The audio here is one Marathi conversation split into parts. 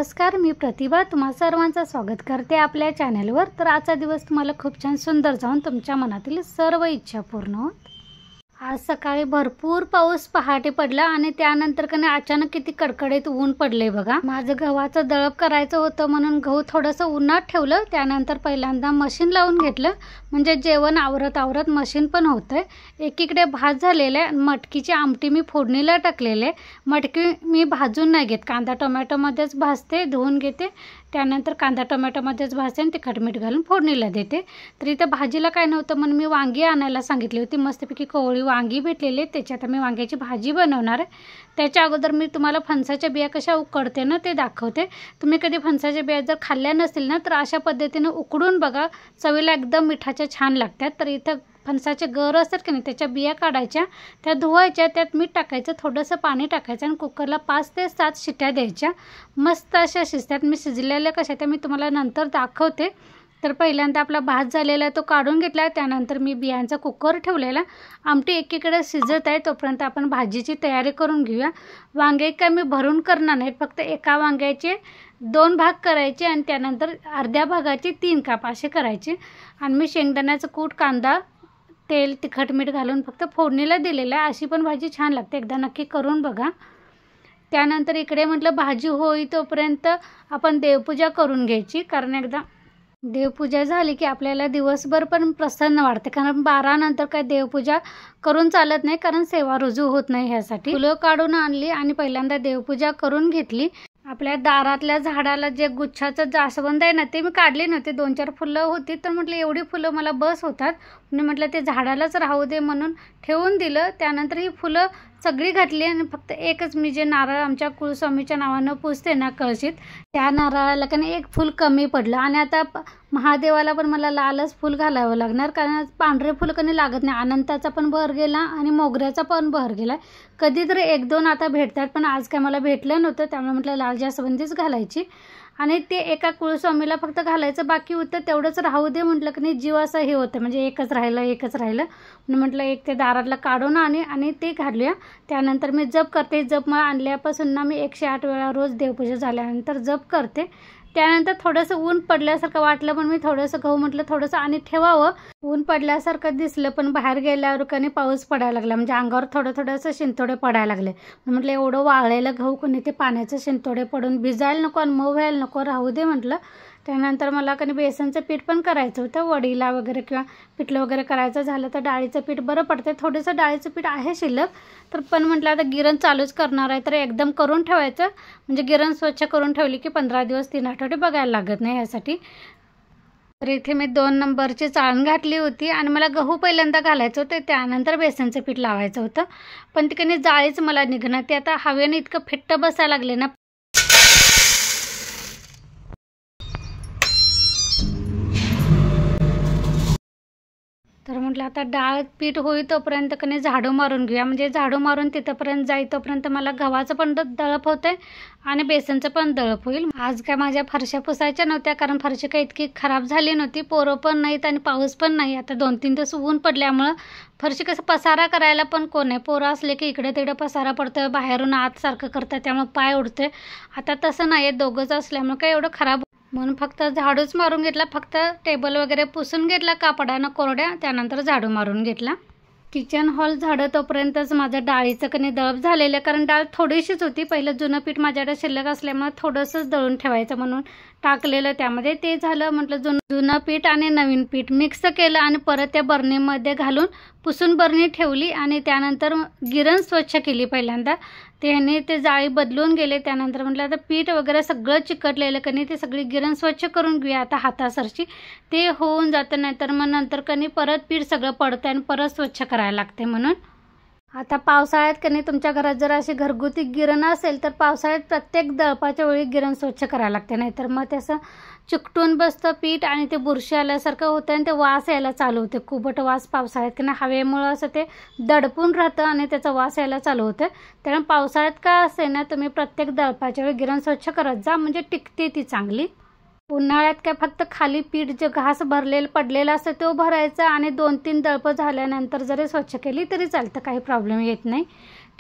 नमस्कार, मी प्रतिभा तुम्हा सर्वांचं स्वागत करते आपल्या चॅनलवर। तर आजचा दिवस तुम्हाला खूप छान सुंदर जाऊन तुमच्या मनातील सर्व इच्छा पूर्ण होत। आज सकाळी भरपूर पाऊस पहाटे पडला आणि त्यानंतर कने अचानक किती कडकडीत ऊन पडले बघा। माझं गव्हाचं दळप करायचं होतं म्हणून गहू थोडंसं उन्हात ठेवलं। त्यानंतर पहिल्यांदा मशीन लावून घेतलं, म्हणजे जेवण आवरत मशीन पण होतंय। एकीकडे भात झालेले, मटकीची आमटी मी फोडणीला टाकलेले। मटकी मी भाजून नाही घेत, कांदा टोमॅटोमध्येच भाजते, धुवून घेते, त्यानंतर कांदा टोमॅटोमध्येच भाजते आणि तिखट मीठ घालून फोडणीला देते। तर इथं भाजीला काय नव्हतं म्हणून मी वांगी आणायला सांगितली होती। मस्तपैकी कोवळी वांगी भेटलेली, त्याच्यात मी वांग्याची भाजी बनवणार आहे। त्याच्या अगोदर मी तुम्हाला फणसाच्या बिया कशा उकडते ना ते दाखवते। तुम्ही कधी फणसाच्या बिया जर खाल्ल्या नसतील ना तर अशा पद्धतीने उकडून बघा, चवीला एकदम मिठाच्या छान लागतात। तर इथं फणसाचे गर असतात की नाही, त्याच्या बिया काढायच्या, त्या धुवायच्या, त्यात मीठ टाकायचं, थोडंसं पाणी टाकायचं आणि कुकरला 5 ते 7 शिट्ट्या द्यायच्या। मस्त अशा शिजतात। मी शिजलेल्या कशा त्या मी तुम्हाला नंतर दाखवते। तर पहिल्यांदा आपला भात झालेला आहे तो काढून घेतला, त्यानंतर मी बियांचा कुकर ठेवलेला। आमटी एकीकडे शिजत आहे तोपर्यंत आपण भाजीची तयारी करून घेऊया। वांगे काय मी भरून करणार नाहीत, फक्त एका वांग्याचे 2 भाग करायचे आणि त्यानंतर अर्ध्या भागाचे 3 काप असे करायचे। आणि मी शेंगदाण्याचं कूट, कांदा, तेल, तिखट मीठ घालून फक्त फोडणीला दिलेलं आहे। अशी पण भाजी छान लागते, एकदा नक्की करून बघा। त्यानंतर इकडे म्हटलं भाजी होई तोपर्यंत आपण देवपूजा करून घ्यायची, कारण एकदा देवपूजा झाली की आपल्याला दिवसभर पण प्रसन्न वाटते। कारण 12 नंतर काय देवपूजा करून चालत नाही, कारण सेवा रुजू होत नाही। ह्यासाठी फुलं काढून आणली आणि पहिल्यांदा देवपूजा करून घेतली। आपल्या दारातल्या झाडाला जे गुच्छाचं जास्वंद आहे ना ते मी काढले नव्हते, 2-4 फुलं होती, तर म्हटलं एवढी फुलं मला बस होतात म्हणून म्हटलं ते झाडालाच राहू दे म्हणून ठेवून दिलं। त्यानंतर ही फुलं सगळी घातली आणि फक्त एकच मी जे नारळ आमच्या कुलस्वामीच्या नावानं पुजते ना कळशीत, त्या नारळाला कने एक फूल कमी पडलं। आणि आता महादेवाला पण मला लालच फूल घालावं लागणार, कारण पांढरे फूल कने लागत नाही। अनंताचा पण बहर गेला आणि मोगऱ्याचा पण बहर गेला। कधीतरी 1-2 आता भेटतात, पण आज काय मला भेटलं नव्हतं, त्यामुळे म्हटलं लाल जास्वंदीच घालायची। आणि ते एका कुलस्वामीला फक्त घालायचं बाकी होतं, तेवढंच राहू दे म्हटलं की नाही, जीव असं हे होतं, म्हणजे एकच राहिलं म्हणून म्हटलं एक ते दारातला काढून आणि ते घालूया। त्यानंतर मी जप करते। जप मला आणल्यापासून ना मी 108 वेळा रोज देवपूजा झाल्यानंतर जप करते। त्यानंतर थोडंसं ऊन पडल्यासारखं वाटलं, पण मी थोडंसं गहू म्हटलं थोडंसं आणि ठेवावं। ऊन पडल्यासारखं दिसलं, पण बाहेर गेल्यावर कधी पाऊस पडायला लागला, म्हणजे अंगावर थोडंसं शिंतोडे पडायला लागले। म्हटलं एवढं वाळलेलं गहू कोणी ते पाण्याचे शिंतोडे पडून भिजायला नको आणि मऊ व्हायला नको, राहू दे म्हटलं। त्यानंतर मला कधी बेसनचं पीठ पण करायचं होतं, वडीला वगैरे किंवा पिठलं वगैरे करायचं झालं तर डाळीचं पीठ बरं पडतं। थोडंसं डाळीचं पीठ आहे शिल्लक, तर पण म्हटलं आता गिरण चालूच करणार आहे तर एकदम करून ठेवायचं, म्हणजे गिरण स्वच्छ करून ठेवली की 15 दिवस 3 आठवडे बघायला लागत नाही ह्यासाठी। तर इथे मी 2 नंबरची चाळण घातली होती आणि मला गहू पहिल्यांदा घालायचं होतं, त्यानंतर बेसनचं पीठ लावायचं होतं, पण तिकडे जाळीच मला निघणार। ते आता हवेने इतकं फिट्ट बसायला लागले ना, तर म्हटलं आता डाळ पीठ होई तोपर्यंत कधी झाडू मारून घेऊया, म्हणजे झाडू मारून तिथंपर्यंत जाई तोपर्यंत मला गव्हाचं पण दळप होतंय आणि बेसनचं पण दळप होईल। आज काय माझ्या फरशा पुसायच्या नव्हत्या, कारण फरशी काही इतकी खराब झाली नव्हती, पोरं पण नाहीत आणि पाऊस पण नाही। आता 2-3 दिवस ऊन पडल्यामुळं फरशी कसं पसारा करायला पण कोण नाही, पोरं असले की इकडे तिकडे पसारा पडतं, बाहेरून आत सारखं करतं, त्यामुळे पाय उडते। आता तसं नाही आहे, दोघंच असल्यामुळे काय एवढं खराब म्हणून फक्त झाडूच मारून घेतला, फक्त टेबल वगैरे पुसून घेतला कापडानं कोरड्या, त्यानंतर झाडू मारून घेतला। किचन हॉल झाडं तोपर्यंतच माझं डाळीचं कधी दळप झालेलं, कारण डाळ थोडीशीच होती। पहिलं जुनं पीठ माझ्याकडे शिल्लक असल्यामुळे थोडंसंच दळून ठेवायचं म्हणून टाकलेलं, त्यामध्ये ते झालं। म्हटलं जुनं पीठ आणि नवीन पीठ मिक्स केलं आणि परत त्या बरणीमध्ये घालून पुसून बरणी ठेवली आणि त्यानंतर गिरण स्वच्छ केली पहिल्यांदा। त्याने ते जाळी बदलून गेले, त्यानंतर म्हटलं आता पीठ वगैरे सगळं चिकटलेलं कणी ते सगळी गिरण स्वच्छ करून घेऊया आता हातासरची, ते होऊन जातं, नाहीतर मग नंतर कणी परत पीठ सगळं पडतं आणि परत स्वच्छ करायला लागते। म्हणून आता पावसाळ्यात कणी तुमच्या घरात जर अशी घरगुती गिरण असेल तर पावसाळ्यात प्रत्येक दळपाच्या वेळी गिरण स्वच्छ करायला लागते, नाहीतर मग त्याचं चिकटून बसतं पीठ आणि ते बुरशी आल्यासारखं होतं आणि ते वास यायला चालू होते, कुबट वास पावसाळ्यात, की हवेमुळं असं ते दडपून राहतं आणि त्याचा वास यायला चालू होतं। त्यामुळे पावसाळ्यात का असे ना तुम्ही प्रत्येक दळपाच्या वेळी गिरण स्वच्छ करत जा, म्हणजे टिकते ती चांगली। उन्हाळ्यात काय फक्त खाली पीठ जे घास भरलेलं पडलेलं असतं तो भरायचा आणि 2-3 दळपं झाल्यानंतर जरी स्वच्छ केली तरी चालतं, काही प्रॉब्लेम येत नाही।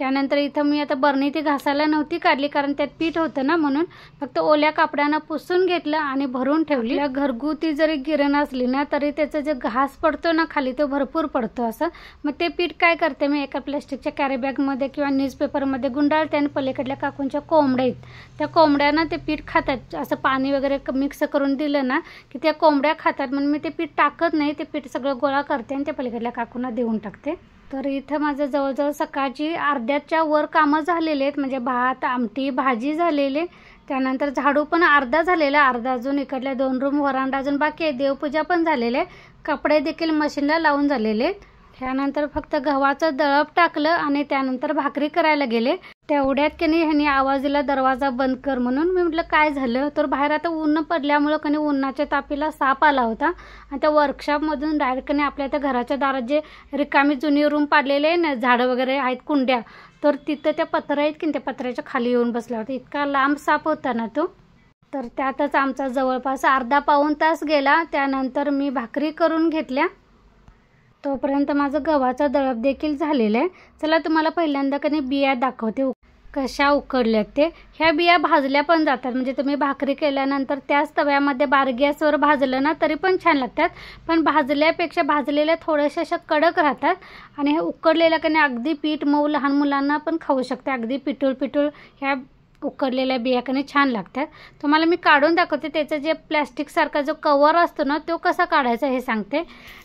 त्यानंतर इथं मी आता बरणी ती घासायला नव्हती काढली, कारण त्यात पीठ होतं ना, म्हणून फक्त ओल्या कापडानं पुसून घेतलं आणि भरून ठेवली. घरगुती जरी गिरण असली ना तरी त्याचं जे घास पडतो ना खाली तो भरपूर पडतो असं. मग ते पीठ काय करते मी एका प्लॅस्टिकच्या कॅरी बॅगमध्ये किंवा न्यूजपेपरमध्ये गुंडाळते आणि पलीकडल्या काकूंच्या कोंबड्या आहेत त्या कोंबड्यांना ते पीठ खातात. असं पाणी वगैरे मिक्स करून दिलं ना की त्या कोंबड्या खातात, म्हणून मी ते पीठ टाकत नाही. ते पीठ सगळं गोळा करते आणि ते पलीकडल्या काकूंना देऊन टाकते. तर इथं माझं जवळजवळ सकाळची अर्ध्याच्या वर कामं झालेले आहेत. म्हणजे भात, आमटी, भाजी झालेले. त्यानंतर झाडू पण अर्धा झालेला, अर्धा अजून इकडल्या 2 रूम वरांडा अजून बाकी आहे. देवपूजा पण झालेले. कपडे देखील मशीनला लावून झालेले आहेत. त्यानंतर फक्त गव्हाचं दळप टाकलं आणि त्यानंतर भाकरी करायला गेले. तेवढ्यात की नाही ह्यांनी आवाज दिला दरवाजा बंद कर म्हणून. मी म्हटलं काय झालं, तर बाहेर आता ऊन पडल्यामुळं की नाही उन्हाच्या तापीला साप आला होता आणि त्या वर्कशॉपमधून डायरेक्ट नाही आपल्या त्या घराच्या दारात जे रिकामी जुनी रूम पाडलेले आहे ना, झाडं वगैरे आहेत, कुंड्या, तर तिथं त्या पत्र्या आहेत की त्या पत्र्याच्या खाली येऊन बसला होता. इतका लांब साप होता ना तो. तर त्यातच आमचा जवळपास अर्धा पाऊण तास गेला. त्यानंतर मी भाकरी करून घेतल्या. तोपर्यंत माझं गव्हाचं दळप देखील झालेलं आहे. चला तुम्हाला पहिल्यांदा कधी बिया दाखवते कशा उकडल्यात ते. ह्या बिया भाजल्या पण जातात, म्हणजे तुम्ही भाकरी केल्यानंतर त्याच तव्यामध्ये बारीक गॅसवर भाजलं ना तरी पण छान लागतात. पण भाजल्यापेक्षा भाजलेल्या थोड्याशा अशा कडक राहतात. आणि हे उकडलेल्या कधी अगदी पीठ मऊ लहान मुलांना पण खाऊ शकते. अगदी पिठूळ ह्या उकडलेल्या बिया कधी छान लागतात. तुम्हाला मी काढून दाखवते. त्याचं जे प्लॅस्टिकसारखा जो कवर असतो ना तो कसा काढायचा हे सांगते.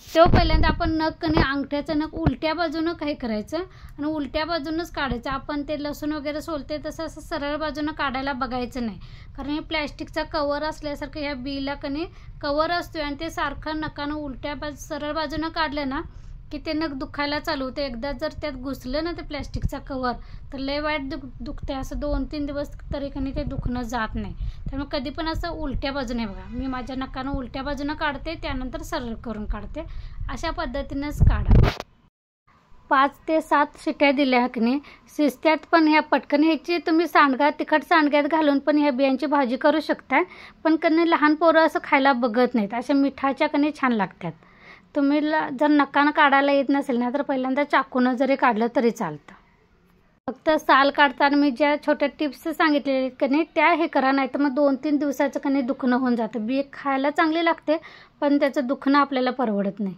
तो पहिल्यांदा आपण नख कधी अंगठ्याचं नख उलट्या बाजूनं काही करायचं आणि उलट्या बाजूनच काढायचं. आपण ते लसूण वगैरे सोलते तसं असं सरळ बाजूनं काढायला बघायचं नाही, कारण हे प्लॅस्टिकचा कवर असल्यासारखं ह्या बीला कधी कवर असतो आणि ते सारखं नकानं उलट्या सरळ बाजूनं काढलं ना की ते नख दुखायला चालू होते. एकदा जर त्यात घुसलं ना ते प्लॅस्टिकचा कवर तर लय वाईट दुखते. असं 2-3 दिवस तरी कधी ते दुखणं जात नाही. त्यामुळे कधी पण असं उलट्या बाजूने बघा, मी माझ्या नकानं उलट्या बाजूनं काढते, त्यानंतर सरळ करून काढते. अशा पद्धतीनेच काढा. 5 ते 7 शिट्या दिल्या की नाही शिजत्यात पण ह्या पटकन. ह्याची तुम्ही तिखट सांडग्यात घालून पण ह्या बियांची भाजी करू शकता. पण कधी लहान पोरं असं खायला बघत नाहीत. अशा मिठाच्या कधी छान लागतात. तुम्ही जर नकानं काढायला येत नसेल ना तर पहिल्यांदा चाकूनं जरी काढलं तरी चालतं. फक्त साल काढताना मी ज्या छोट्या टिप्स सांगितलेल्या की नाही त्या हे करा, नाही तर मग 2-3 दिवसाचं कधी दुखणं होऊन जातं. बी खायला चांगली लागते पण त्याचं दुखणं आपल्याला परवडत नाही.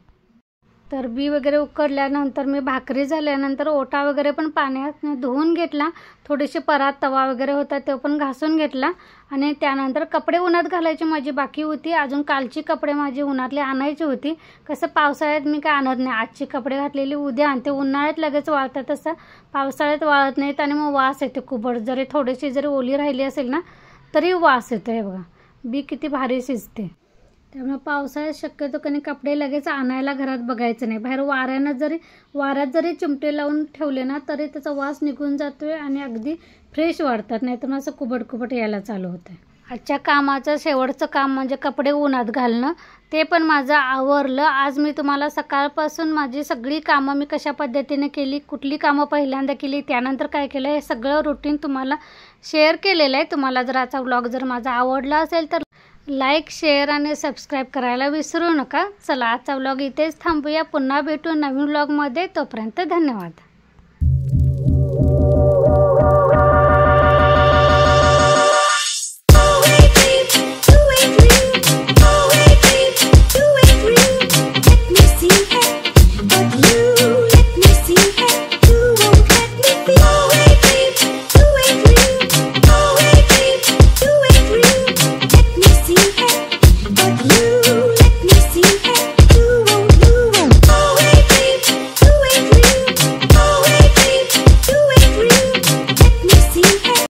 तर बी वगैरे उकडल्यानंतर मी भाकरी झाल्यानंतर ओटा वगैरे पण पाण्यात धुवून घेतला. थोडीशी परात तवा वगैरे होता तो पण घासून घेतला. आणि त्यानंतर कपडे उन्हात घालायची माझी बाकी होती. अजून कालची कपडे माझी उन्हातली आणायची होती. कसं पावसाळ्यात मी काय आणत नाही. आजची कपडे घातलेली उद्या आणते. उन्हाळ्यात लगेच वाळतात, तसं पावसाळ्यात वाळत नाहीत आणि मग वास येते कुबड. थोडीशी जरी ओली राहिली असेल ना तरी वास येतो. हे बघा बी किती भारी शिजते. त्यामुळे पावसाळ्यात शक्यतो कधी कपडे लगेच आणायला घरात बघायचं नाही. बाहेर वाऱ्यात जरी चिमटे लावून ठेवले ना तरी त्याचा वास निघून जातोय आणि अगदी फ्रेश वाढतात. नाही तर मग असं कुबट यायला चालू होतं. आजच्या कामाचं शेवटचं काम म्हणजे कपडे उन्हात घालणं. ते पण माझं आवरलं. आज मी तुम्हाला सकाळपासून माझी सगळी कामं मी कशा पद्धतीने केली, कुठली कामं पहिल्यांदा केली, त्यानंतर काय केलं, हे सगळं रुटीन तुम्हाला शेअर केलेलं आहे. तुम्हाला जर आजचा व्लॉग जर माझा आवडला असेल तर लाईक, शेअर आणि सबस्क्राईब करायला विसरू नका. चला आजचा व्लॉग इथेच थांबूया. पुन्हा भेटू नवीन व्लॉगमध्ये. तोपर्यंत धन्यवाद.